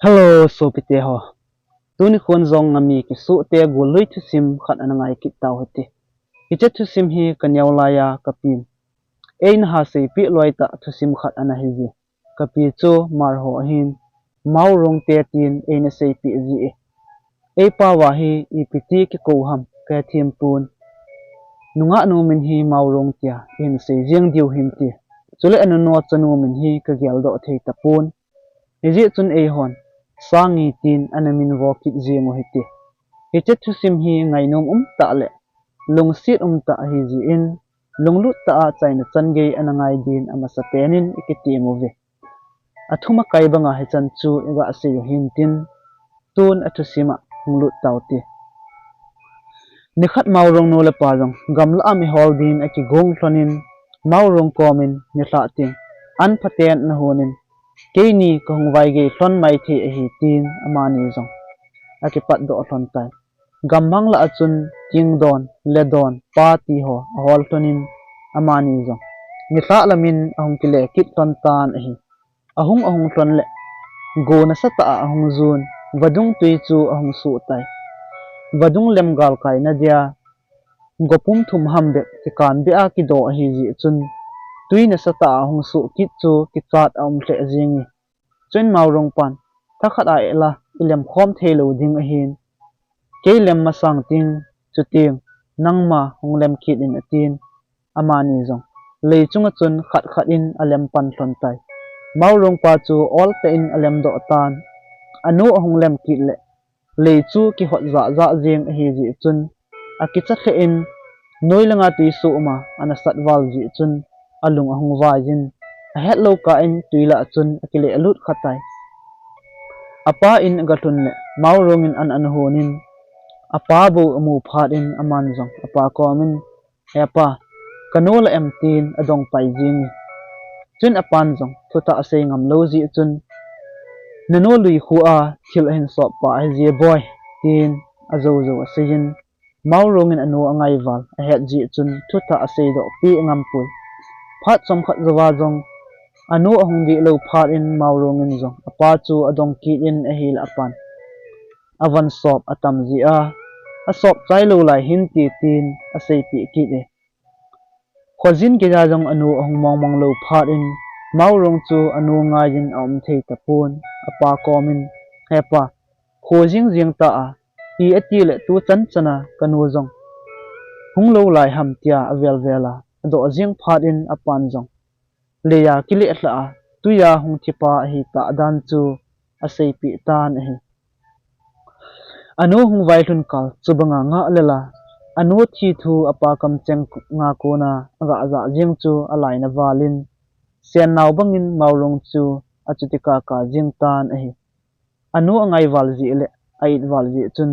Hello, so pite ho. Tuni khon zong ngami ki su te go lui thu sim khat anangai ki taw hati. Ki che thu sim hi kanyaw la ya kapin. Ein ha sei pi loi ta thu sim khat ana hi ji. Kapi chu mar ho hin mau rong te tin ein sei pi ji e. Ei pa wa hi ipiti ki ko ham ka thim pun. Nunga nu min hi mau rong tia in sei jeng diu him ti. Chule anu no chanu min hi ka gyal do thei ta pun. Ji chun ei hon sangi tin anamin wokit jemo hiti hiche thu sim hi ngainom ta le lungsit ta hi ji in lunglut ta a chaina change anangai din amasa penin ikiti move athuma kai banga he chan chu iga ase hin tin tun athu sima nglut tauti nikhat maurong no le pa jong gamla ami holdin aki gong thonin maurong komin ni thla ting an phaten na honin keini kong vai ge thon mai the hi tin amani jong aki pat do thon tai gammang la achun king don le don pa ti ho hol tonin amani jong ni tha lamin ahung kile kit ton tan hi ahung thon le go na sata ahung zun vadung tui chu ahung su tai vadung lem gal kai na dia gopum thum ham de ki kan be a ki do hi ji chun tuina sata ahung su kit chu ki chat tle jingi chen maurong pan thakhat a ela ilem khom thelo ding a hin keilem masang ting chuting nangma honglem khit in atin amani jong leichunga chun khat in alem pan thon tai maurong pa chu all te in alem do tan anu honglem kit le leichu ki hot za jeng hi ji chun akicha the in noilanga ti su ma anasat wal ji chun alung ahung wajin a het lo ka in tuila chun akile alut khatai apa in gathun le maurong in an honin apa bo amu phat in aman jong apa komin apa kanola emtin adong pai jing chun apan jong thuta ase ngam lo ji chun nano lui khuwa thil hin so pa ji boy tin azo asejin maurong in anu angai wal a het ji chun thuta ase do pi ngam pui phat som khat zawa jong anu ahung di lo phat in maurong in jong apa chu adong ki in a hil apan avan sop atam ji a sop chai lo lai hin ti tin ase pi ki e khojin ke ja jong anu ahung mong lo phat in maurong chu anu ngajin om thei tapun apa komin hepa khojing jing ta a i ati le tu chan chana kanu jong hung lo lai ham tia avel vela do jing phat in apan jong leya kile atla tuya hung thipa hi ta dan chu asei pi tan hi anu hung vai thun kal chubanga nga lela anu thi thu apa kam cheng nga ko na ga za jing chu alai na walin sen naw bangin maurong chu achutika ka jing tan hi anu angai wal ji le ait wal ji chun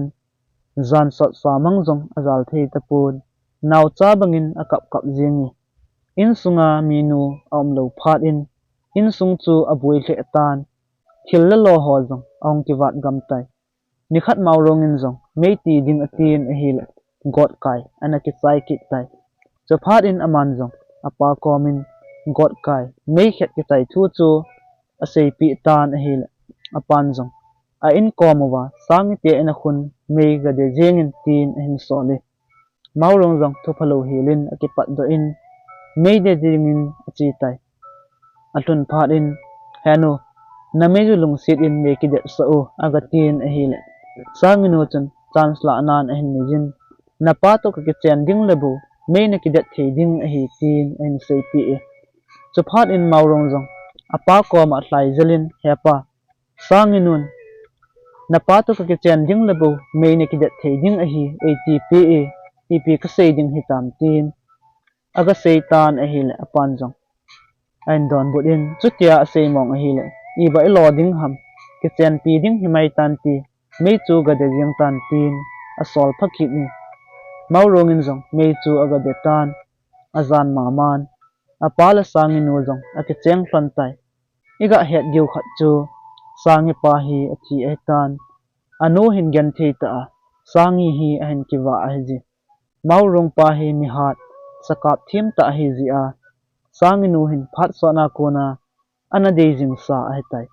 zan sot samang jong azal thei tapun naw cha bangin akap jingi in sunga minu amlo phat in sung chu abui the tan thil lo ho jong ong ki wat gam tai nikhat maurong in jong meiti ding atin hil god kai anaki sai ki tai so phat in aman jong apa komin god kai mei khet ki tai thu chu asei pi tan hil apan jong a in komawa sang te ena khun mei ga de jeng in tin hin sole maurong jong thuphalo hilin akipat do in mei de jingin achi tai atun phat in hanu nameju lungsit in me ki de so agatin ahile sanginu chun chance la anan ahin nijin napa to ka chen ding lebu me na ki de thei ding ahi tin in sei pi e so phat in maurong jong apa ko ma hlai zelin hepa sanginun napa to ka chen ding lebu me na ki de thei ding ahi atp e ep ka sei ding hitam tin aga seitan ahile apan jong ain don budin chutia sei mong ahile iba ilo ding ham ki chen pi ding himai tan ti mei chu ga de jing tan tin asol phakit ni maurong in jong mei chu aga de tan azan maman apala sangin no jong ati cheng thon tai iga het diu khat chu sangi pa hi athi ai tan anu hin gen thei ta sangi hi ahin ki wa a ji maurong pa hi mi hat sakap thim ta hi ji a sanginu hin phat sona kona ana de jing sa ai tai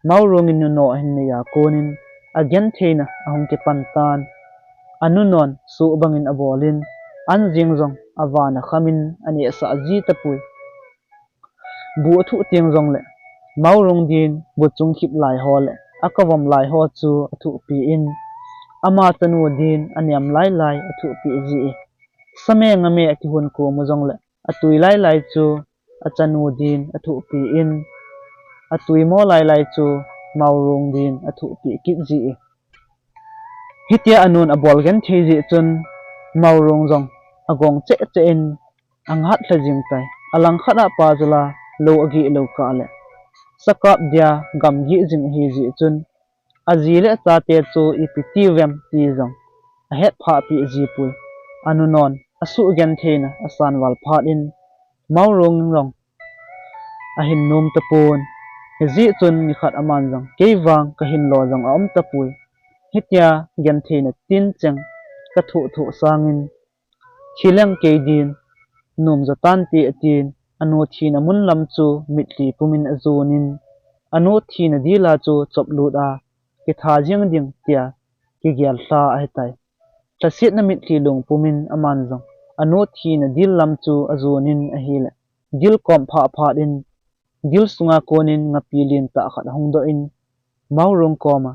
mau rongin no hin me ya konin again theina ahong ke pantan anu non su bangin abolin an jingjong awana khamin ani sa ji tapui bu thu tiang jong le mau rong din bu chung khip lai ho le akawam lai ho chu thu pi in ama tanu din aniam lai lai thu pi ji same ngame ki hun ko mo jong le atui lai lai chu achanu din thu pi in atui mo lai lai chu mau rong din thu pi ki ji hitia anun abol gen theji chun mau rong jong agong che che in anghat la jing tai alang khada pa jula lo agi lo ka le sakap dia gam gi jing hi ji chun azile ta te chu ipiti vem ti jong a het pha pi ji pu anu non asu gen theina asan wal phat in mau rong rong a hin nom ta pon ji chun ni khat aman jong keiwang ka hin lo jong om ta pu hitia gen theina tin chang ka thu thu sangin khileng ke din num za tan ti atin anu thina mun lam chu mitli pumin azunin anu thina dila chu choplut a ki tha jing ding tia ki gyal hla a hetai tlasit na mitli lung pumin aman jong anu thina dil lam chu azunin a hile dil kom pha pha din dil sunga konin ngapilin ta khat hongdo in mau rong koma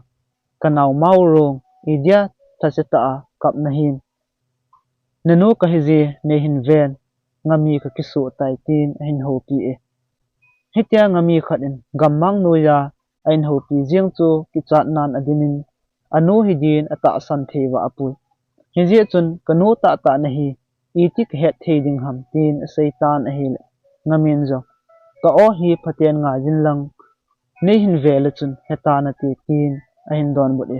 kanau mau rong idia thaseta kap na hin nanu ka hiji ne hin ven ngami ka kisu tai tin hin ho pi e hitia ngami khatin gammang noya ain ho pi jing chu ki chat nan adimin anu hidin ata san thewa apu hiji chun kanu ta ta nahi itik het theding ham tin seitan ahil ngamin jo ka o hi phaten nga jinlang ne hin vel chun hetana ti tin ahin don bot e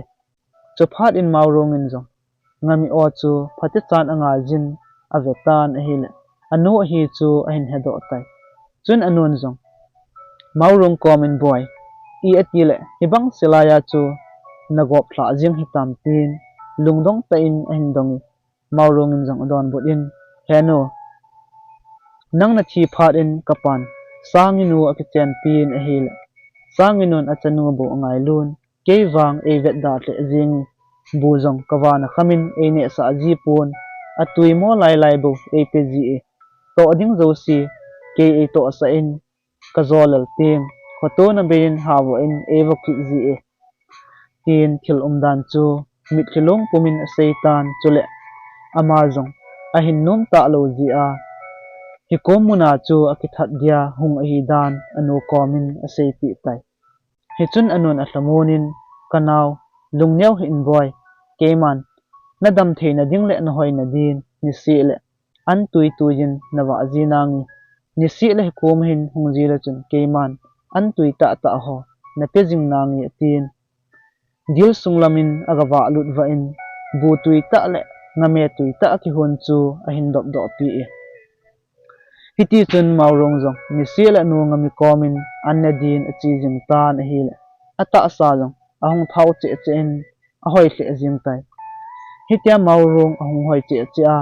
chophat in maurong in jo ngami o chu phate chan anga jin avetan ahil anu hi chu ahin hedo tai chun anun jong maurong komen boy I atile hibang silaya chu nagop thla jing hitam tin lungdong ta in ahin dong maurong in jong don bot in heno nang na thi phat in kapan sanginu akichen pin ahil sanginun achanu bo ngai lun keiwang evet da tle jing bujong kawana khamin ene sa ji pon atui mo lai lai bo apg to ading zosi ke e to sa in kazolal tim photo na bein hawo in evoki ji tin thil umdan chu mit khilong pumin seitan chule amazong ahin nom ta lo ji a hikomuna chu akithat dia hung ahi dan anu komin aseipi tai hichun anun atlamonin kanaw lungnyaw hin boy keman nadam theina dingle na hoina din ni sile an tui tuin nawa jinangi ni sile hikom hin hungjila chun keman an tui ta ta ho na pejing nangi tin dil sunglamin agawa lutwa in bu tui ta le ngame tui ta ki hon chu ahin dop do pi hiti chun maurong jong ni sile nu ngami komin annadin achi jing tan ahil ata sa jong ahong thau che chen ahoi hle jing tai hitia maurong ahong hoi che che a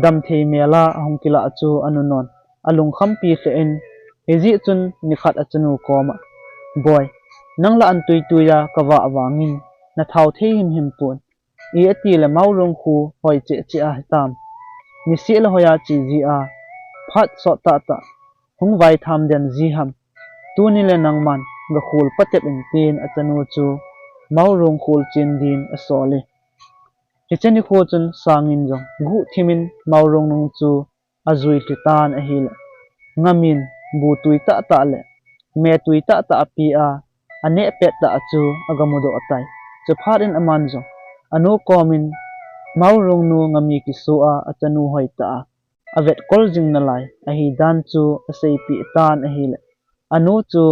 dam thei mela ahong kila chu anunon alung khampi hle en heji chun ni khat achanu koma boy nangla an tui tuya kawa awangin na thau thei him pon I ati le maurong khu hoi che che a tam ni sile hoya chi ji a phat so ta ta hung vai tham den ji ham tuni le nangman ga khul patep in tin achanu chu maurong khul chin din asole hichani kho chun sangin jong gu thimin maurong nung chu azui titan ahil ngamin bu tui ta ta le me tui ta ta pi a ane pet ta chu agamudo atai chaphat in aman jong anu komin maurong nu ngami ki so a achanu hoi ta avet kol jing na lai ahi dan chu asei pi tan ahil anu chu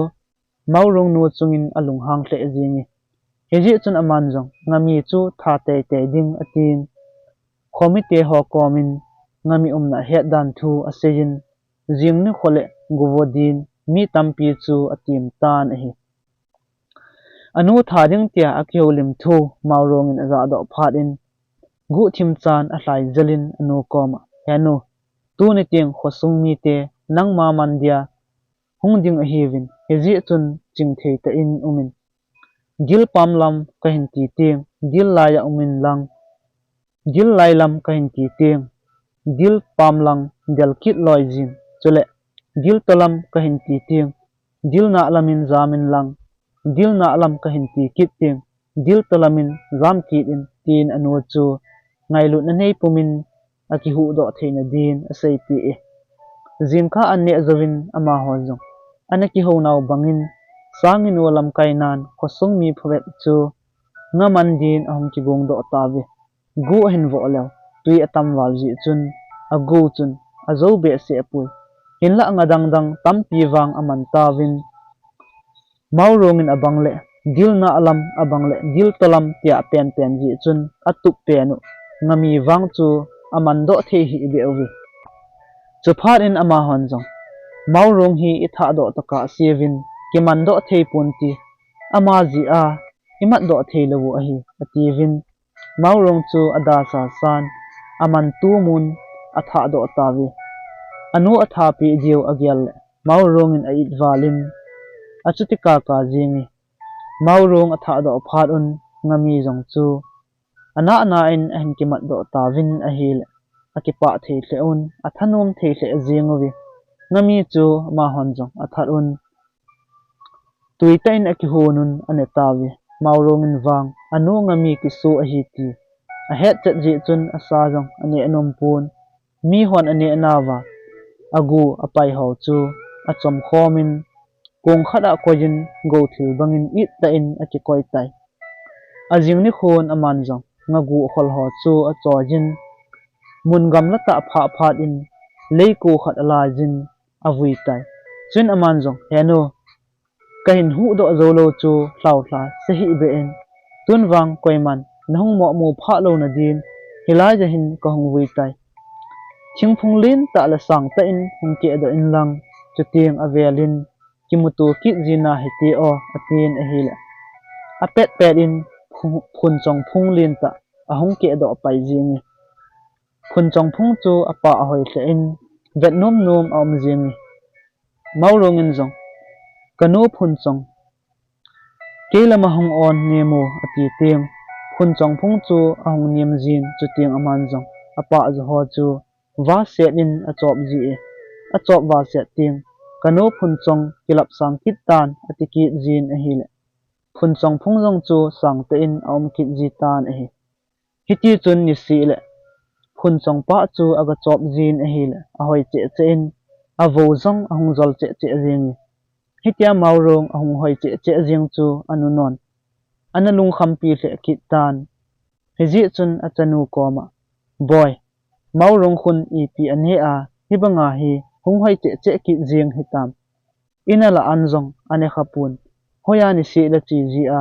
maurong nu chungin alung hang hle jingi heji chun aman jong ngami chu tha te te ding atin khomite ho komin ngami umna he dan thu asein jingni khole guwodin mi tampi chu atim tan ahi anu tha ding tia akyolim thu maurong in aza do phat in gu thim chan a hlai jalin anu koma heno tu ni ting khosung mi te nang ma man dia hung ding a hiwin hezi chun chingthei ta in umin dil pamlam ka hin ti ting dil laya umin lang dil lailam ka hin ti ting dil pamlang del kit loi jin chule dil talam ka hin ti ting dil na lamin zamin lang dil na lam ka hin ti kit ting dil talamin zam kit in tin anu chu ngai lut na nei pumin aki hu do theina din asai pi e zin kha an ne zawin ama ho jong anaki ho naw bangin sangin walam kainan khosung mi phwet chu ngaman din ahom ki gong do tawi gu hin vo lew tui atam wal ji chun agu chun azo be se apui hinla ngadang dang tampi wang aman tawin maurongin abangle dil na alam abangle dil talam tia pen pen ji chun atup penu ngami wang chu aman do the hi be owi chuphat in ama hon jong maurong hi itha do taka sievin kiman do thei punti ama ji a imat do thei lawu a hi ativin maurong chu ada sa san aman tu mun atha do tawi anu atha pi jiu agyal maurong in ait walin achutika ka jingi maurong atha do phat un ngami jong chu ana ana in ahin kimat do tawin a hil akipa thei tleun athanom thei tle jingowi ngami chu ma hon jong athat un tuitain akihonun ane tawi maurong in wang anu ngami ki su a hi ti a het chat ji chun asa jong ane anom pun mi hon ane anawa agu apai ho chu achom khomin kong khada kojin go thil bangin it ta in akikoi tai ajing ni khon aman jong ngagu khol ho chu a chojin mun gam la ta pha phat in leiko khat ala jin avui tai chun aman jong heno kahin hu do zolo chu hlau hla se hi be en tun wang koiman nahung mo mu pha lo na din hilai ja hin ko hung vui tai chingphung lin ta la sang ta in hung ke do in lang chuting avelin kimutu kit jina hiti o atin a hila apet pet in phun chong phung lin ta ahung ke do pai jingi phun chong phung chu apa hoi hle in vet nom nom om jingi maurong in jong kanu phun chong kela mahung on nemo ati ting phun chong phung chu ahung niam jin chuting aman jong apa zo ho chu wa set in achop ji e achop wa set ting kanu phun chong kilap sang kit tan atiki jin a hile phun chong phung jong chu sang te in om kit ji tan a hi hiti chun ni si le phun chong pa chu aga chop jin a hile a hoi che che in a vo jong ahung jol che che jing hitia maurong ahung hoi che che jing chu anu non analung khampi le kit tan hiji chun achanu koma boy maurong khun ep ane a hibanga hi hung hoi che che kit jing hitam inala anjong ane khapun hoya ni se la chi ji a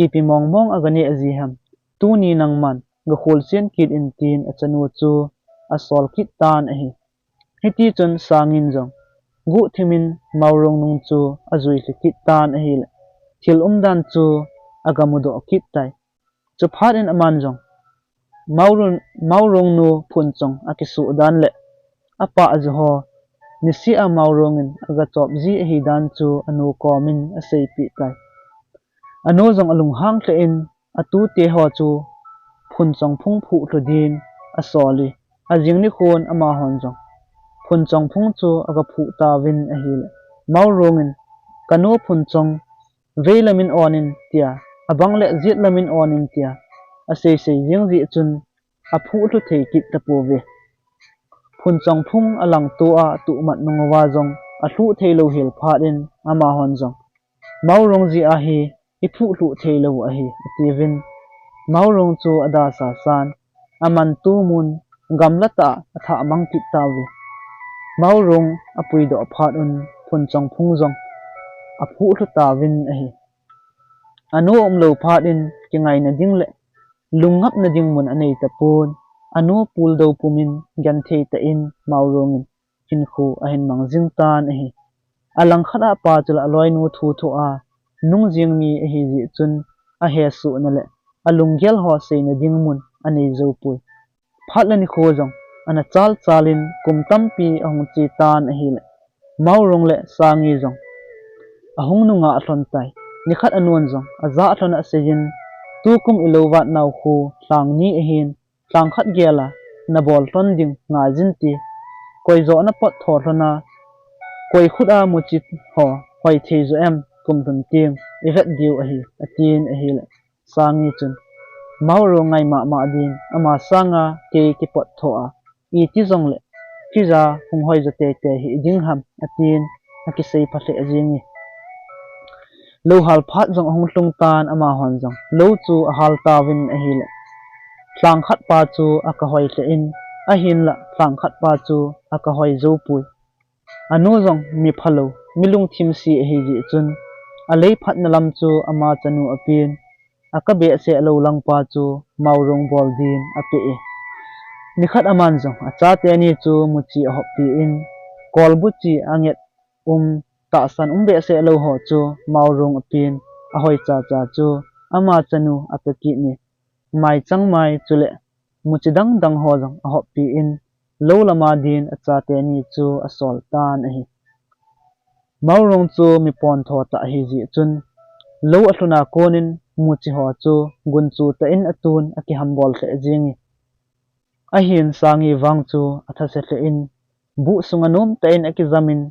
ep mong mong agane aji ham tu ni nangman ga kholchen kit in tin achanu chu asol kit tan a hi hiti chun sangin jong gu thimin maurong nung chu azui le kit tan a hi thil dan chu agamudo kit tai chuphat in aman jong maurong nu phun chong akisu dan le apa azho nisi a maurongin aga chop ji hi dan chu anu komin asei pi tai anu jong alung hang tle in atu te ho chu phun chong phung phu thudin asoli ajing ni khon ama hon jong phun chong phung chu aga phu ta win a hi le maurongin kanu phun chong veilamin onin tia abang le zit lamin onin tia asei sei jing ji chun a phu thu thei kit ta pu ve phun chong phung alang to a tu mat nongwa jong a thu thei lo hil phat in ama hon jong maurong ji a hi I phu thu thei lo a hi tivin maurong chu ada sa san aman tu mun gamlata atha amang kit tawi maurong apui do phat un phun chong phung jong a phu thu tawin a hi anu lo phat in kingai na ding le lungap na ding mun anei tapun anu pul do pumin gan thei ta in maurong in khu a hin mang jing tan a hi alang khada pa chula loi nu thu thu a nung jing mi a hi ji chun a he su na le alung gel ho se na ding mun anei zo pui phatlani kho jong ana chal chalin kum tampi ahung chi tan a hi le maurong le sangi jong ahung nu nga atlon tai nikhat anuan zong aza atlon asejin tu kum ilowat naw khu tlang ni ahin tlang khat gela na bol ton ding nga jinti koi zo na pot thor hlona koi khuda muchit ho hoi thei zo em kum tum ting ivet diu ahi atin ahi le sangi chun mauro ngai ma din ama sanga ke ki pot thoa I ti zong le kiza hung hoi zo te hi ding ham atin aki sei phathe ajingi lo hal phat zong hung tlung tan ama hon zong lo chu a hal tawin ahi le tlang khat pa chu aka hoi tle in ahin la tlang khat pa chu aka hoi zo pui anu zong mi phalo milung thim si ahi ji chun a lei phat na lam chu ama chanu apin aka be se lo lang pa chu maurong bol din ape e nikhat aman zong acha te ni chu muchi a hop pi in kol bu chi anget ta san be se lo ho chu maurong apin a hoi cha chu ama chanu apeki ni mai chang mai chule muchi dang ho zong a hop pi in lo lama din acha te ni chu a sol tan ahi maurong chu mi pon tho ta hi ji chun lo athuna konin muchi ho chu gun chu ta in atun aki hambol hle jingi ahin sangi wang chu athase hle in bu sunganom ta in aki zamin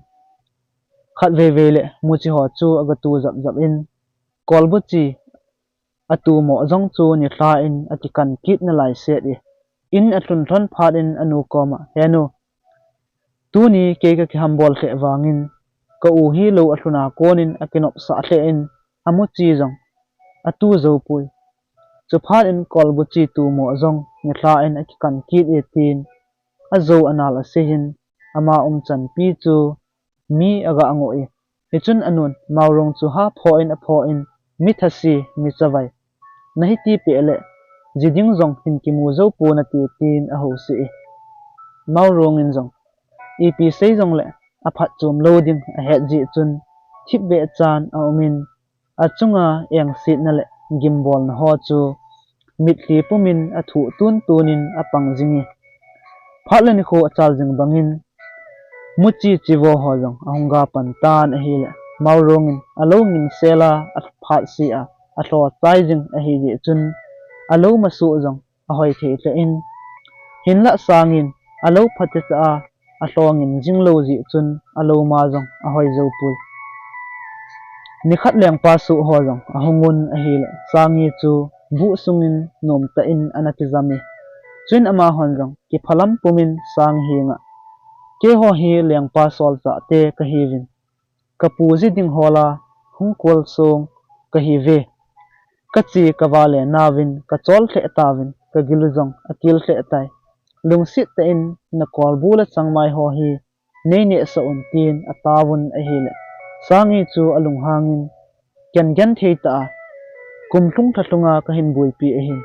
khat ve le muchi ho chu aga tu zap in kolbu chi atu mo zong chu ni thla in aki kan kit na lai se di in atlun thon phat in anu koma henu tu ni ke ka ki hambol hle wangin ka u hi lo athuna konin akinop sa hle in amu chi zong atu zo pui chu phat in kolbu chi tu mo zong ni thla in aki kan kit e tin azo anal asehin ama chan pi chu mi aga ango e hichun anun maurong chu ha pho in mi thasi mi chawai nahi ti pele jiding zong hin ki mu zo pu na ti tin a ho si maurong in zong ep sei zong le a phat chum loading a het ji chun thip be chan a umin achunga eng sit na le gimbol na ho chu mitli pumin a thu tunin apang jingi phatlani kho achal jing bangin muchi chiwo ho jong ahunga pantan ahi le maurongin alongin sela at phat si a atho chaijing ahi ji chun alo masu jong ahoi the tle in hinla sangin alo phathe cha ahlongin jinglo ji chun alo ma jong ahoi zo pui nikhat leng pa su ho jong ahungun ahi le sangi chu bu sungin nom ta in anati zami chun ama hon jong ki phalam pumin sang hinga ke ho hi leng pa sol cha te ka hi win ka pu ji ding hola hung kol song ka hi ve ka chi ka wale nawin ka chol hle tawin ka gilujong akil hle tai lungsit ta in na kol bula changmai ho hi nei ne sa tin atawun a hi le sangi chu alung hangin gen thei ta kumthung thatlunga ka hin bui pi a hin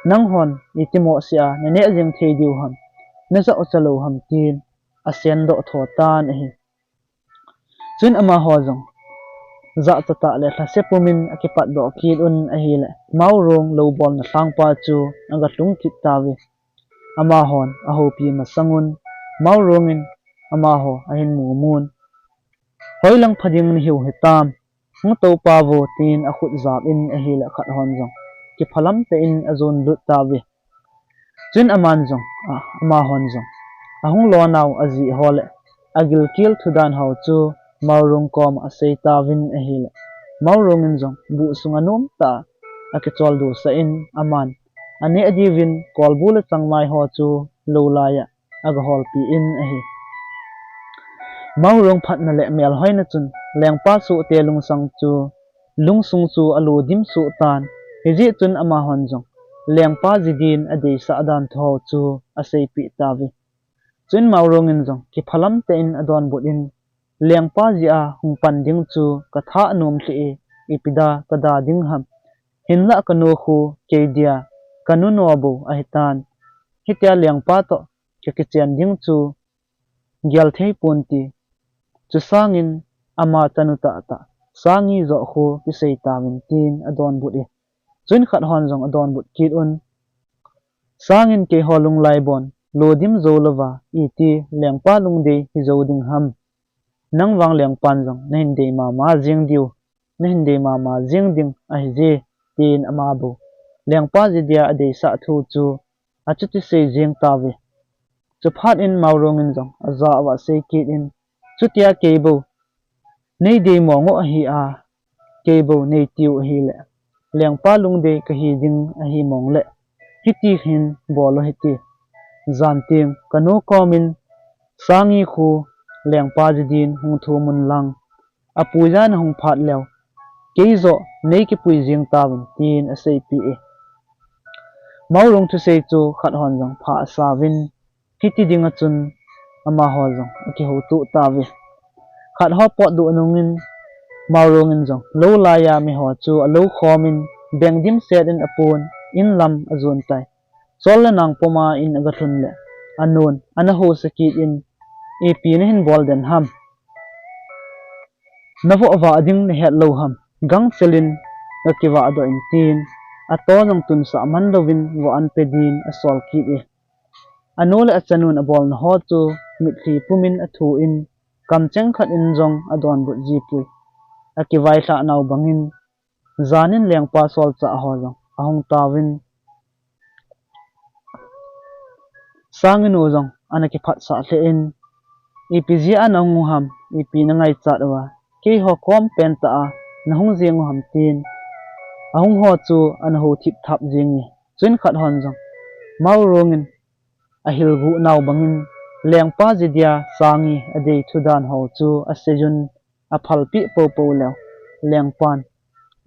nang hon itimo sia ne jeng thei diu ham na za ochalo ham tin asian do tho tan hi chun ama ho jong za ta le thase pumin akipat do kid un a hi le maurong lo bol na thang pa chu anga tlung ki tawi ama hon a ho pi masangun maurongin ama ho a hin mumun hoilang phading ni hiu hitam hung to pa vo tin a khut zap in a hi le khat hon jong ki phalam te in azon lut tawi chun aman jong ama hon jong ahung lo naw aji hole agil kil thudan hau chu maurong kom asei tawin a hi le maurong in jong bu sunganom ta akichol du sa in aman ane adivin kolbula changmai ho chu lo laya aga hol pi in a hi maurong phat na le mel hoina chun lengpa su te lungsang chu lungsung chu alu dim su tan hiji chun ama hon jong lengpa jidin adei sa dan tho chu asei pi tawi chun maurong in jong ki phalam te in adon bot in lengpa ji a hung pan ding chu katha nom thli ipida kada ding ham hinla kanu khu keidia kanu no bo a hitan hitia lengpa to ki chen ding chu gyal thei punti chu sangin ama tanuta ta sangi zo khu ki sei tawin tin adon bot chun khat hon jong adon bot kit un sangin ke holung lai bon lodim zolawa iti lengpa lungde hi zoding ham nang wang leng pan jong na hin de ma jing diu na hin de ma jing ding a hi je tin ama bo leng pa ji dia ade sa thu chu a chu ti se jing ta ve chu phat in maurong in jong a za wa se ki in chu tia ke bo nei de mo ngo a hi a ke bo nei tiu a hi le leng pa lung de ka hi ding a hi mong le hi ti hin bo lo hi ti zan ting kanu komin sangi khu leng pa ji din hung thu mun lang a puja na hung phat lew ke zo nei ki pui jing ta win tin a sei pi e maurong thu sei chu khat hon jong pha sa win hi ti ding a chun ama ho jong ki ho tu ta ve khat ho pot du nungin maurong in jong lo la ya mi ho chu a lo khomin beng dim set in apun in lam azun tai chol la nang poma in aga thun le anon ana ho sakit in ap na hin bol den ham navo wa ding ne het lo ham gang selin ka kiwa do in tin ato jong tun sa man lovin wo an pedin asol ki e anole achanun abol na ho chu mitli pumin athu in kam cheng khat in jong adon bu ji pu akiwai tha naw bangin zanin leng pa sol cha ho jong ahong tawin sangin o jong anaki phat sa the in ipg anang ham ipi na ngai cha wa ke ho kom pen ta na hung jeng ham tin ahong ho chu an ho thip thap jing ni chin khat hon jong mau rongin a hilgu naw bangin leng pa ji dia sangi ade thudan ho chu asejun a phalpi po po lew leng pan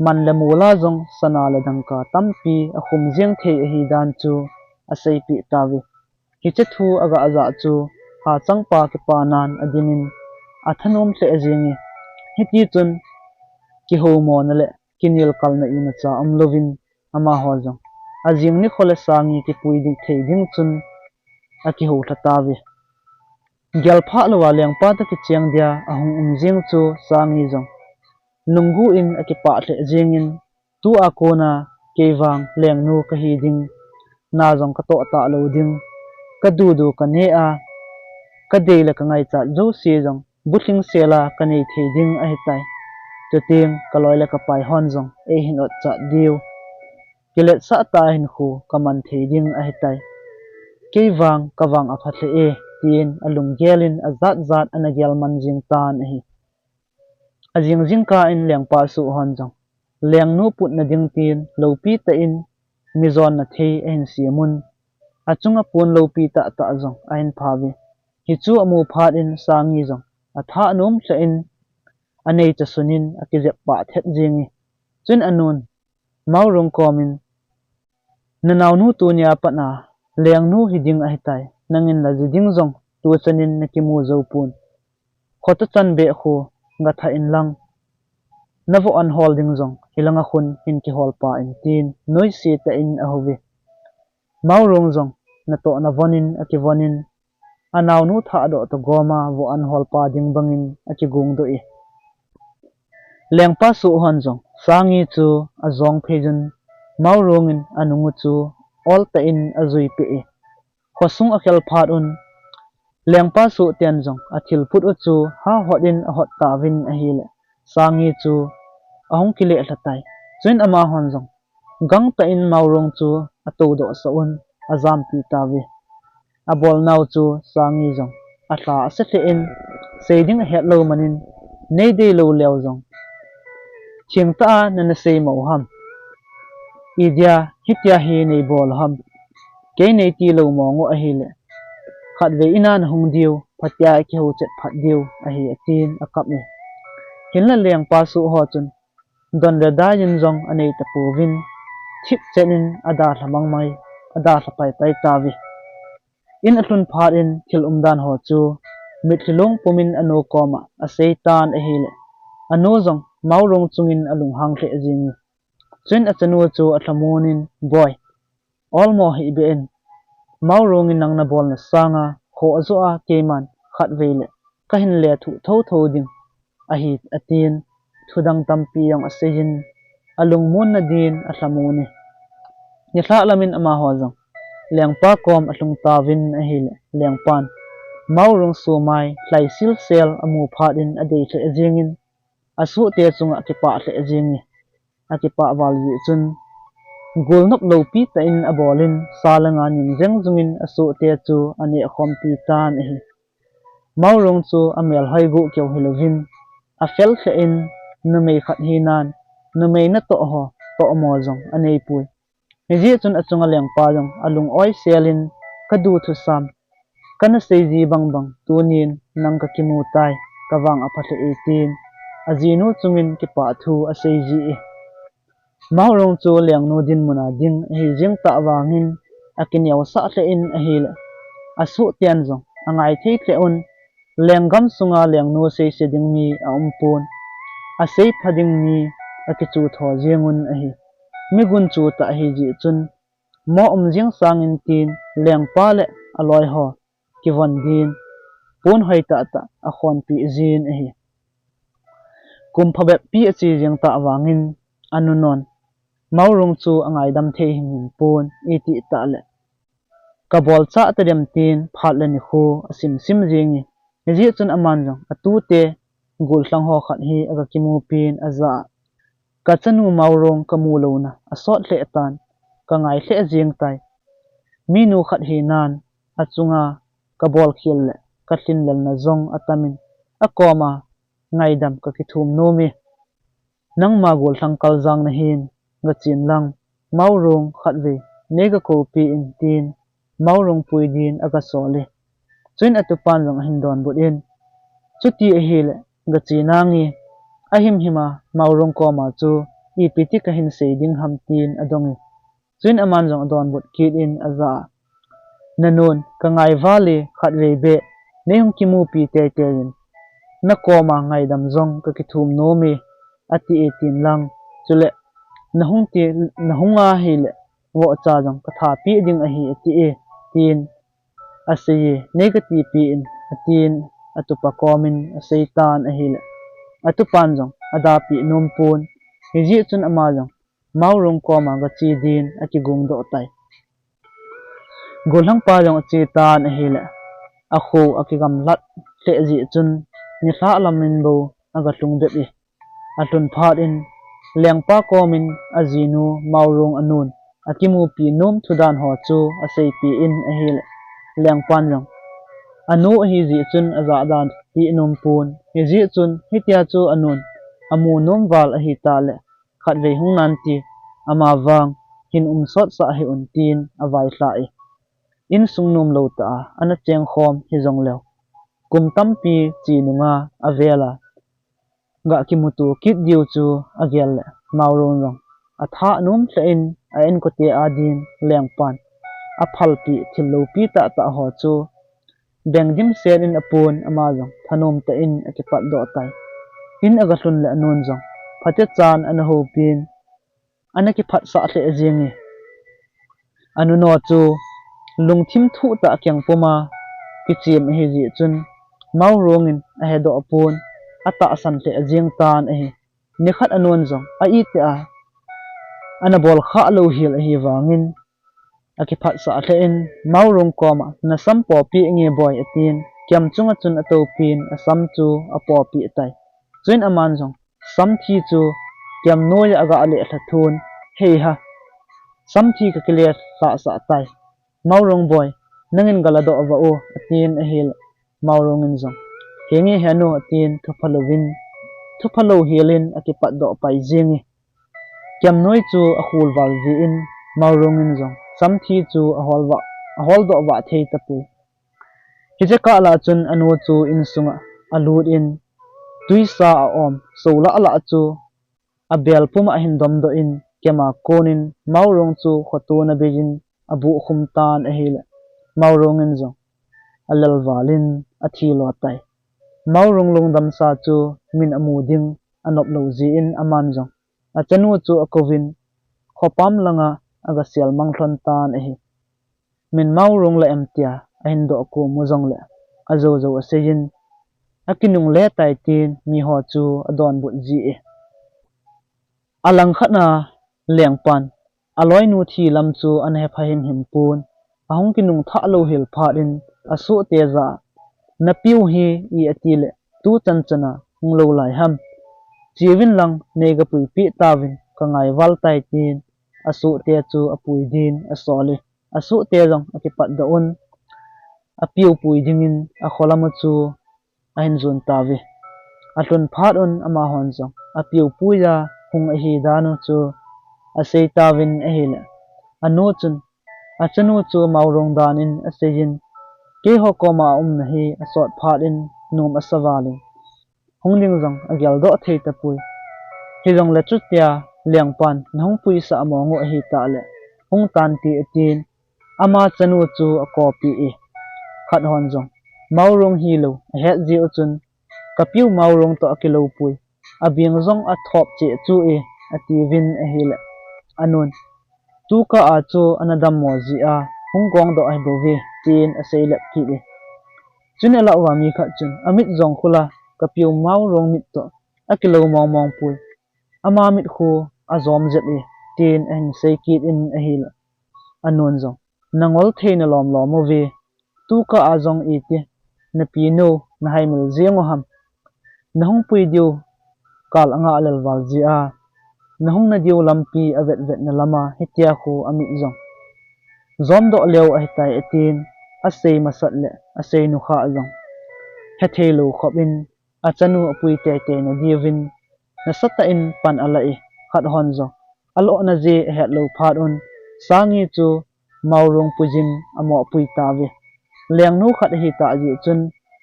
man le mula jong sana le dangka tampi a khum jeng the hi dan chu a sei pi tawi ki che thu aga aza chu ha changpa ki pa nan adinin athanom hle jingi hiti chun ki ho mo na le kinil kalna ina cha amlovin ama ho jong ajing ni khole sangi ki pui ding thei ding chun a ki ho thatawi gyal pha lawa leng pa ta ki chiang dia ahung jing chu sangi jong lungu in akipa hle jingin tu akona kewang leng nu ka hi ding na jong ka to ta lo ding ka du ka ne a ka de la ka ngai cha jo si jong butling sela ka nei the ding a hitai to tim ka loi la ka pai hon jong e hin ot cha diu kilet sa ta hin khu ka man the ding a hitai kewang ka wang a phathle e tin alung gelin azat zat ana gel man jing tan hi ajing jingka in leng pa su hon jong leng nu put na ding tin lopi ta in mizon na thei en siamun achunga pun lopi ta ta jong ain phawi hi chu amu phat in sangi jong atha nom cha in anei cha sunin akije pa thet jingi chun anon maurong komin nanaw nu tu nya pa na leng nu hiding a hitai nangin la jiding jong tu chanin nakimu zo pun khota chan be khu nga tha in lang navo an holding jong hilanga khun hin ki hol pa in tin noi si ta in a hovi maurong jong na to na vonin akivonin anaw nu tha do to goma vo an hol pa ding bangin aki gung do e leng pa su hon jong sangi chu a jong phejun maurong in anungu chu ol ta in azui pe e khosung akhel phat un leng pa su tian jong athil put u chu ha hodin a hot ta win a hi le sangi chu ahong kile thatai chuin ama hon jong gang ta in maurong chu ato do sa un azam pi ta wi abol naw chu sangi jong atla ase the in seiding het lo manin nei de lo lew jong ching ta na na sei mo ham idia hitya hi nei bol ham ke nei ti lo mo ngo a hi le khat ve ina na hung diu phatya ki ho chet phat diu a hi atin akap ni hinla leng pa su ho chun don da da yin jong anei ta pu win thip chenin ada hlamang mai ada hlapai tai tawi in atlun phat in thil umdan ho chu mitlung pumin ano koma a seitan a hele ano jong maurong chungin alung hang the jing chen achanu chu athlamonin boy almo hi ben maurong in nangna bol na sanga kho azo a keman khat vele ka hin le thu tho tho ding a hi atin thudang tampi yang asehin alung mun na din athamoni ni thla lamin ama ho jong leng pa kom atlung tawin a hi le leng pan mau rong su mai hlai sil sel amu phat in adei hle jingin asu te chunga ki pa hle jingi aki pa wal wi chun gol nop lo pi ta in abolin salanga ning jeng jungin asu te chu ani khom pi tan hi mau rong chu amel hai gu keu hilovin a fel hle in numei khat hi nan numei na to ho to mo jong anei pui ji chun achunga leng pa jong alung oi selin kadu thu sam kana seiji bang tunin nang ka kimu tai kawang apathe 18 ajinu chungin ki pa thu a seiji mau rong chu leng no din muna ding hi jing ta wangin akinyau sa hle in a hil asu tian jong angai thei tle on lenggam sunga leng no sei se ding mi a umpon a sei phading mi akichu tho jengun a hi migun chu ta hi ji chun mo jing sangin tin leng pa le aloi ho ki von din pon hoi ta a khon pi jin a hi kum phabe pi a chi jing ta wangin anunon mau rong chu angai dam the hing pon iti ta le kabol cha ta dem tin phat le ni khu asim sim jingi ji chun aman jong atu te gul hlang ho khat hi aga kimu pin aza ka chanu mau rong kamu lo na asot hle tan ka ngai hle jing tai minu khat hi nan achunga kabol khil le ka thin lal na zong atamin akoma ngai dam ka ki thum no mi nang ma gol hlang kal jang na hin ga chin lang mau rong khat ve nega ko pi in tin mau rong pui din aga sole chuin atupan jong hin don but in chuti a hil ga chinangi ahim hima mau rong ko ma chu ipiti ka hin sei ding ham tin adongi chuin aman jong don but kit in aza nanon ka ngai vale khat ve be nehung kimu pi te in na koma ngai dam zong ka ki thum no mi ati 18 lang chule nahunga hile wo cha jong ka tha pi ding a hi ati e tin asei negative pi in atin atupa komin aseitan a hile atupan jong ada pi nompon hiji chun ama jong mau rong koma ga chi din aki gung do tai golhang pa jong chi tan a hile a khu akigam lat hle ji chun ni hla lamin bo aga tlung de bi atun phat in lengpa komin ajinu maurong anun akimu pi nom thudan ho chu asei pi in a hil lengpan jong anu hi ji chun aza dan pi nom pun hi ji chun hitia chu anun amu nom wal a hi ta le khat ve hung nan ti ama wang hin sot sa hi un tin awai hlai in sungnum lo ta ana cheng khom hi jong lew kum tampi chi nunga avela ga kimutu kit diu chu agel maurong jong atha num tlein a en ko te adin lengpan a phalpi thillo pi ta ho chu bengdim ser in apon ama jong thanom ta in akipat do tai in aga hlun le anon jong phate chan an ho pin anaki phat sa hle jingi anu no chu lungthim thu ta kyang poma kichim hi ji chun maurongin a he do apon ata san hle jing tan a hi nikhat anon jong a i te a anabol kha lo hil hi wangin akiphat sa hle in maurong koma na sampo pi nge boy atin kyam chunga chun ato pin asam chu apo pi tai chuin aman jong sam thi chu kyam noya aga ale thun hei ha sam thi ka kile sa tai maurong boy nangin galado awa o atin a hil maurong in jong hengi hanu atin thupalo hilin akipat do pai jingi kyam noi chu a khul wal vi in maurong in jong samthi chu a hol do wa thei tapu hije ka la chun anu chu in sunga alut in tuisa a om so la chu a bel puma hin dom do in kema konin maurong chu khotu na begin abu khum tan a hil maurong in jong alal walin athi lo tai maurong lungdam sa chu min amu ding anop lo ji in aman jong achanu chu akovin khopam langa aga sial mangthon tan a hi min maurong la emtia ahin do ko mujong le azo asein akinung le tai tin mi ho chu adon but ji e alang khana lengpan aloi nu thi lam chu an he phahim him pun ahung kinung tha lo hil pha in asu te za na piu hi I atile tu chanchana hung lo lai ham chiwin lang nega pui pi tawin ka ngai wal tai tin asu te chu apui din asoli asu te jong akipat daun apiu pui dingin akholama chu ahin zun tawi atlun phat on ama hon jong apiu puya hung hi danu chu asei tawin ahile anu chun achanu chu maurong danin asein ke ho koma na hi asot phat in num asawalin hongling jong agyal do thei tapui hi jong le chutia liangpan nahung pui sa amongo hi ta le hung tan ti atin ama chanu chu a copy e khat hon jong maurong hi lo het ji uchun kapiu maurong to akilo pui abiang jong a thop che chu e ati win a hi le anun tu ka a chu anadam mo ji a hung gong do ai bo ve tin a sei lep ki e chun ala wa mi kha chun amit jong khula kapiu maurong mit to akilo mong mong pui ama mit khu azom jet e tin en sei kit in a hi le anun jong nangol theina lom lom mo ve tu ka a jong e ti na pi no na hai mil jiang ham nahung pui diu kal anga alal wal ji a nahung na diu lampi avet vet na lama hitia khu ami jong zom do leo a hitai atin asei masat le asei nu kha jong hethelo khopin achanu apui te te na diwin na sata in pan ala e khat hon jong alo na je het lo phat on sangi chu maurong pujin amo pui tawe leng nu khat hi ta ji chun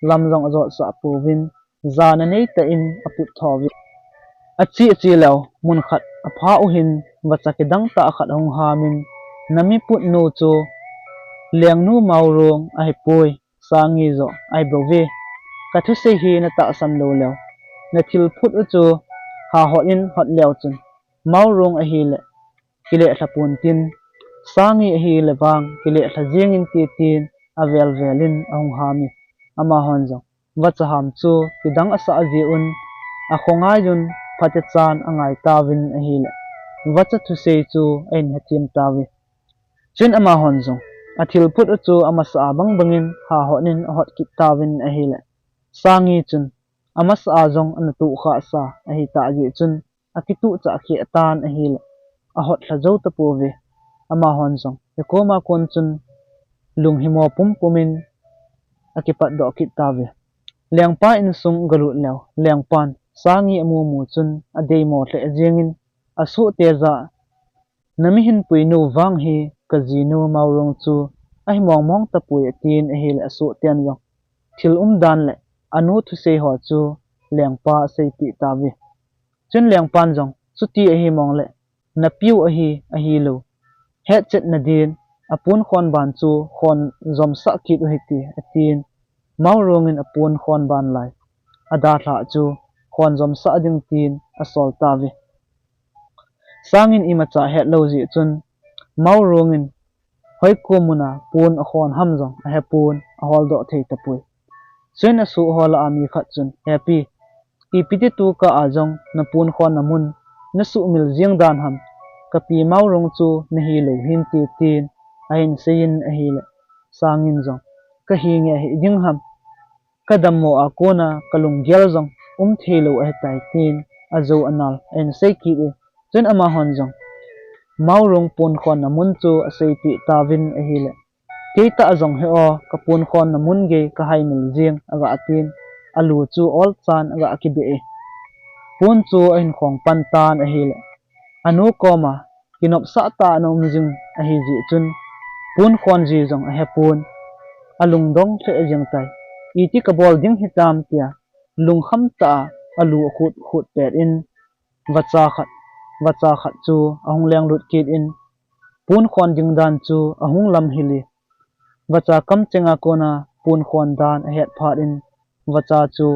lam jong azo sa provin zana nei ta in aput thawi achi chi law mun khat apha u hin wachaki dang ta khat hong hamin nami put no chu leng nu maurong ai poi sangi zo ai bove ka thu se hi na ta sam lo law na thil phut u chu ha hot in hot law chun maurong a hi le kile thapun tin sangi a hi le wang kile thajing in ti tin avel velin ahong hami ama honjo wacha ham chu kidang asa aji un a khonga yun phate chan angai tawin a hi le wacha thu se chu ein hatim tawi chin ama honjo athil phut u chu ama sa bang bangin ha honin hot ki tawin a hi le sangi chun ama sa jong an tu kha sa a hi ta ji chun akitu cha khi atan a hi le a hot la zo ta pu ve ama honjo ekoma kon chun lung himo pum pumin akipat do ki tawe lengpa in sung galu law lengpan sangi amu mu chun adei mo tle jengin asu teza nami hin puinu wang hi kazino maurong chu ai mong mong ta pui tin a hil asu tian yo thil dan le anu thu se ho chu lengpa sei ti tawe chun lengpan jong chuti a hi mong le na piu a hi lo het chet na din apun khon ban chu khon zom sa kit u hiti atin maurong in apun khon ban lai ada tha chu khon zom sa ding tin asol tawi sangin imacha het lo ji chun maurong in hoi komuna pun a khon ham jong a hepun a hol do thei tapui chen asu hola ami khat chun happy ipiti tu ka ajong na pun khon namun na su mil jiang dan ham kapi maurong chu na hi lo hin ti tin ain sein a hi le sangin jong ka hi nge hi ding ham kadam mo akona kalung gel jong thelo a tai tin azo anal en sei ki e chen ama hon jong maurong pun khon namun chu asei pi tawin a hi le keita ajong he o ka pun khon namun ge ka hai mil jiang aga atin alu chu ol chan aga akibe e pun chu ain khong pan tan a hi le anu koma kinop sa ta nom jing a hi ji chun pun khon ji jong a he pun alung dong the jing tai iti ka bol ding hitam tia lung kham ta alu khut khut pet in wacha khat chu ahung leng lut kit in pun khon jing dan chu ahung lam hili wacha kam chenga kona pun khon dan a het phat in wacha chu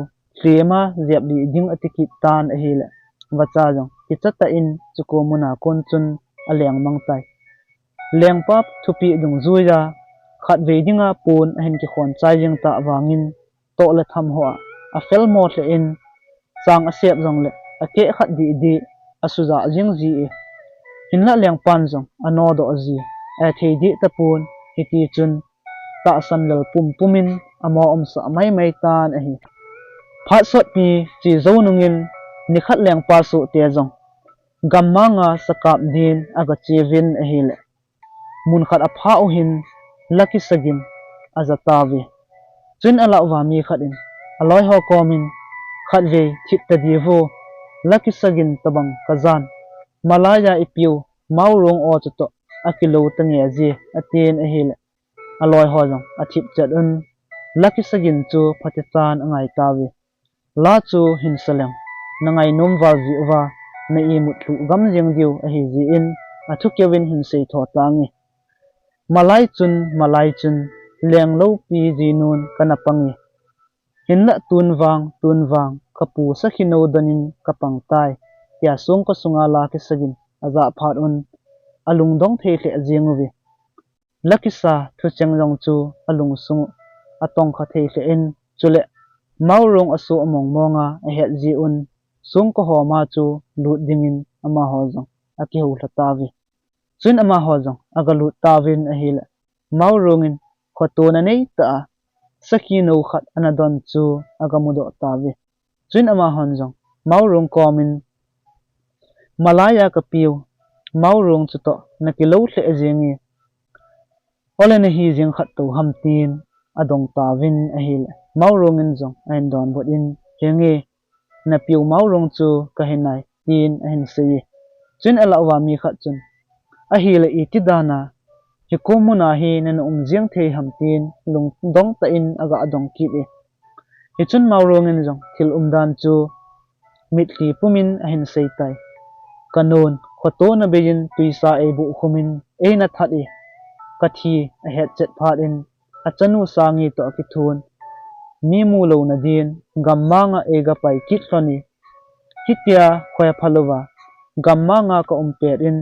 tlema zep li ding atikit tan a hi le wacha jong kichata in chuko muna kon chun aleng mang tai leng pap thupi dung zuya khat ve dinga pun hen ki khon chai jing ta wangin to le tham ho a fel mo tle in chang a sep jong le a ke khat di asuza jing ji e hinla leng pan jong ano do ji a thei di ta pun hiti chun ta san lel pumin amo sa mai tan a hi phat sot pi chi zo nungin nikhat leng pa su te jong gamma nga sakap din aga chevin a hi le mun khat a pha u hin laki sagin azatawi chun ala wa mi khatin aloi ho komin khat ve thit ta di vo laki sagin tabang kazan malaya ipiu maurong o chuto akilo tange ji atin a hi le aloi ho jong athip chat un laki sagin chu phatichan angai tawi la chu hin salem nangai nom wal ji wa na i mutlu gam jeng diu a hi ji in athukewin hin sei tho tangi malai chun leng lo pi ji nun kana pangi hinna tunwang kapu sakhino danin kapang tai ya song ko sunga la ki sagin aza phat un alung dong the the jinguwi lakisa thucheng jong chu alung sung atong kha the the in chule maurong asu among monga a het ji un sung ko ho ma chu lut dingin ama ho jong aki hu latawi chun ama ho jong aga lut tawin a hil maurongin khotona nei ta sakino khat anadon chu aga mudo tawi chun ama hon jong maurong komin malaya ka piu maurong chuto nakilo hle jingi olena hi jing khat to hamtin adong tawin a hil maurongin jong ain don bot in hengi na piu maurong chu ka hinai tin a hin sei chun ala wa mi khat chun a hil i tidana hi komuna hi nan jing the hamtin lung dong ta in aga adong ki e hi chun maurongin jong thil dan chu mitli pumin a hin sei tai kanon khoto na bein tuisa e bu khumin e na that e kathi a het chet phat in achanu sangi to ki thun mi mu lo na din gamma nga ega pai kit khani hitia khoya phalowa gamma nga ka umpet in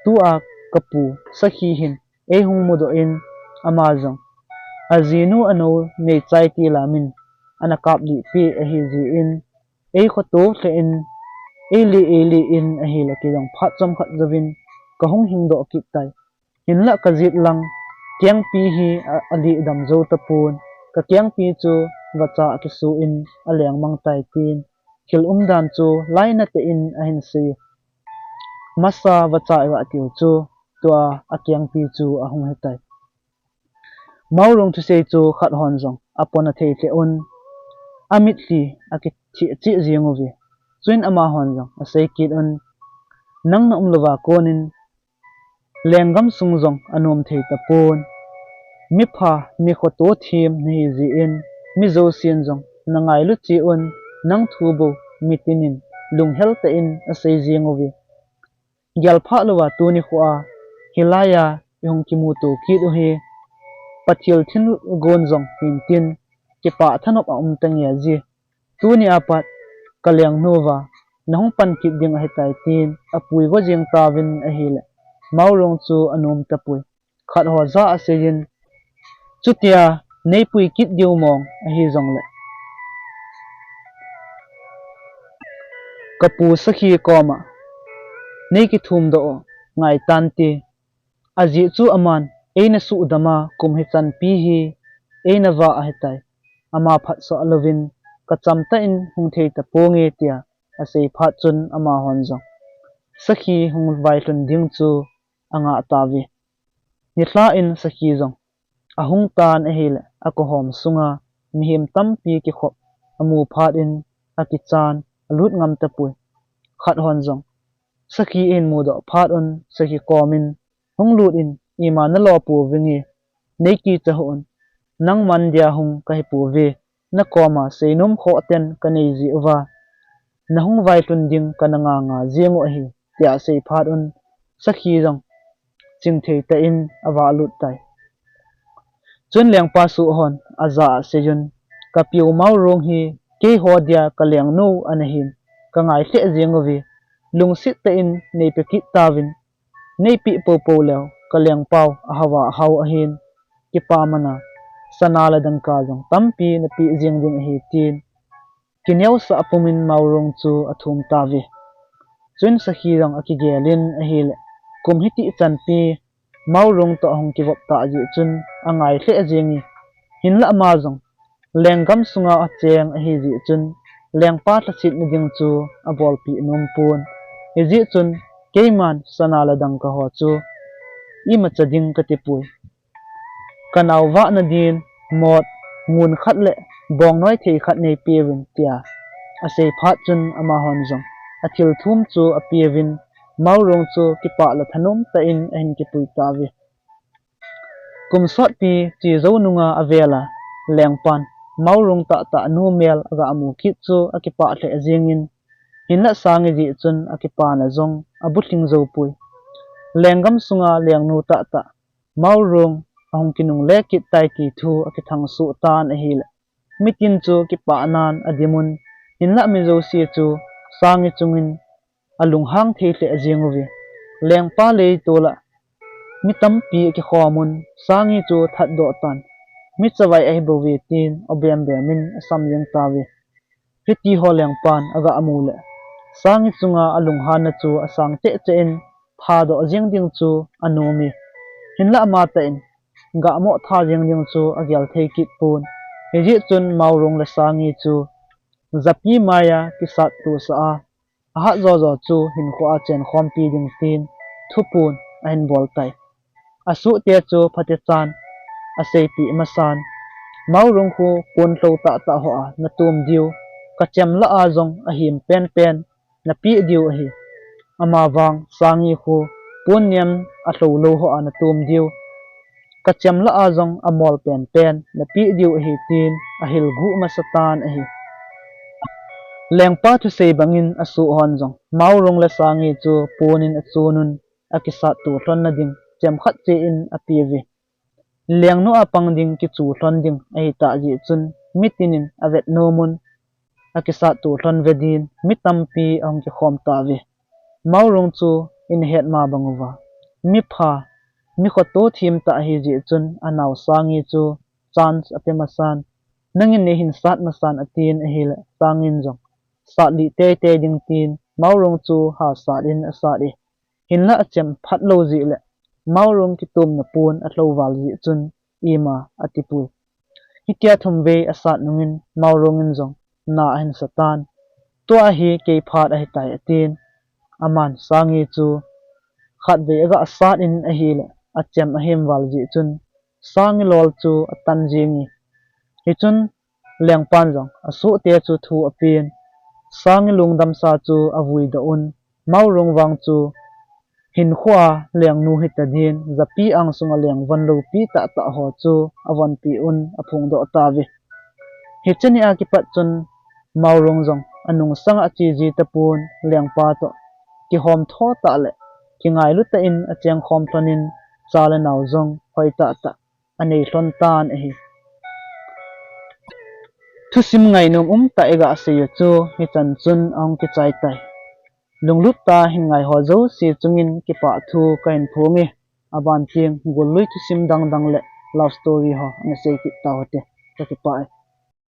tua kapu sakhi hin e hung mudo in amazon azinu ano ne chai ti lamin anakap li pi a hi ji in e khoto hle in eli in a hi la ki jong phat chom khat zawin ka hung hing do ki tai hinla ka jit lang kyang pi hi ali dam zo tapun ka kyang pi chu wacha ki su in aleng mang tai tin khil dan chu laina te in a hin si masa wacha wa tiu chu tua akyang pi chu a hung hetai maurong thu sei chu khat hon jong apona thei the un amit li aki chi jingowi chuin ama hon jong a sei kit un nang na umlowa konin lenggam sung jong anom thei tapon mi pha mi khoto thim nei ji in mi zo sian jong nangai lu chi un nang thubo mitinin lung hel ta in a sei jingowi gyal pha lowa tu ni khuwa hilaya yong kimu to ki do he pathil thin gon jong tin ki pa thanop a tang ya ji tu ni apat kalyang nova nahung pan ki ding a hetai tin apui go jing tawin a hile maurong chu anom tapui khat ho za a seyin chutia nei pui kit diu mong a hi jong le kapu sakhi koma nei ki thum do ngai tan ti aji chu aman eina su dama kum hi chan pi hi eina wa a hetai ama phat so alovin ka chamta in hung thei ta ponge tia asei phat chun ama hon jong sakhi hung vai tlun ding chu anga tawi nithla in sakhi jong ahung tan a hil akohom sunga mihim tampi ki khop amu phat in akichan alut ngam tapui khat hon jong sakhi in mudo phat un sakhi komin hung lut in imana lo pu wingi neiki chahun nang man dia hung kai pu ve na koma seinom kho ten kanei ji wa na hung vai tlun ding kananga nga jengo hi tia sei phat un sakhi jong ching thei ta in awa lut tai chun leng pa su hon aza sejun ka piu mau rong hi ke ho dia ka leng no anahin ka ngai hle jengowi lungsit ta in nei pe ki tawin nei pi po lew ka leng pau a hawa hau ahin ki pa mana sanala dang ka jong tampi na pi jing ding hi tin kineu sa apumin maurong chu athum tawi chun sakhi rang aki gelin a hil kum hiti chanpi maurong to hong ki wop ta ji chun angai hle jingi hinla ma jong leng gam sunga a cheng a hi ji chun leng pa tla chit ni ding chu a bol pi num pun hi ji chun keiman sana la dang ka ho chu i ma chading ka ti pui kanaw wa na din mot ngun khat le bong noi thei khat nei piwin tia a sei phat chun ama hon jong a thil thum chu a piwin maurong chu ki pa la thanom ta in a hin ki pui ta vi kum sot pi chi zo nunga avela lengpan maurong ta ta nu mel aga amu ki chu a ki pa the jingin hinla sangi ji chun a ki pa na jong a butling zo pui lenggam sunga leng nu ta ta maurong ahong kinung le ki tai ki thu a ki thang su tan a hil mitin chu ki pa nan adimun hinla mi zo si chu sangi chungin alung hang thei hle jingovi lengpa le tola mi tampi ki khomun sangi chu that do tan mi chawai ai bowi tin obem bemin asam yang tawi hiti ho lengpan aga amule sangi chunga alung han na chu asang te che in tha do jing ding chu anomi hinla ma ta in ga mo tha jing ding chu agyal thei ki pun heji chun maurong la sangi chu zapi maya ki sat tu sa a ha zo zo chu hin kho a chen khom pi ding tin thupun a hin bol tai asu te chu phate chan a sei pi masan maurong khu pon tlo ta ta ho a na tum diu ka chem la a jong a him pen pen na pi diu a hi ama wang sangi khu pon niam a tlo lo ho a na tum diu ka chem la a jong a mol pen pen na pi diu a hi tin a hil gu ma satan a hi lengpa thu sei bangin asu hon jong maurong la sangi chu ponin a chunun a ki sa tu hlon na ding chem khat che in a piwi leng no apang ding ki chu hlon ding ai ta ji chun mitinin avet nomun a ki sa tu hlon vedin mitampi ang ki khom ta vi maurong chu in het ma bangwa mi pha mi khoto thim ta hi ji chun anaw sangi chu chance apemasan nangin ne hin sat masan atin a hil sangin jong sa li te te ding tin maurong chu ha sa in a sa di hinla achem phat lo ji le maurong ki tum na pun a tlo wal ji chun ima atipui hitia thumve asat nungin maurong in jong na hin satan to a hi ke phat a tai atin aman sangi chu khat ve aga asat in a hi le achem a hem wal ji chun sangi lol chu atan jingi hi chun lengpan jong asu te chu thu apin sangi lungdam sa chu avui da un maurong wang chu hin khwa leng nu hitadin zapi ang sunga leng van lo pi ta ta ho chu awan pi un aphung do ta vi hichani a ki pat chun maurong jong anung sang a chi ji tapun leng pa to ki hom tho ta le ki ngai lu ta in a cheng khom thonin chala naw jong hoi ta ta anei hlon tan a hi thu sim ngai num ta ega se chu hi chan chun ang ki chai tai lunglut ta hin ngai ho zo si chungin ki pa thu kain phungi aban ting gol lui thu sim dang dang le love story ho na sei ki ta hote ta ki pa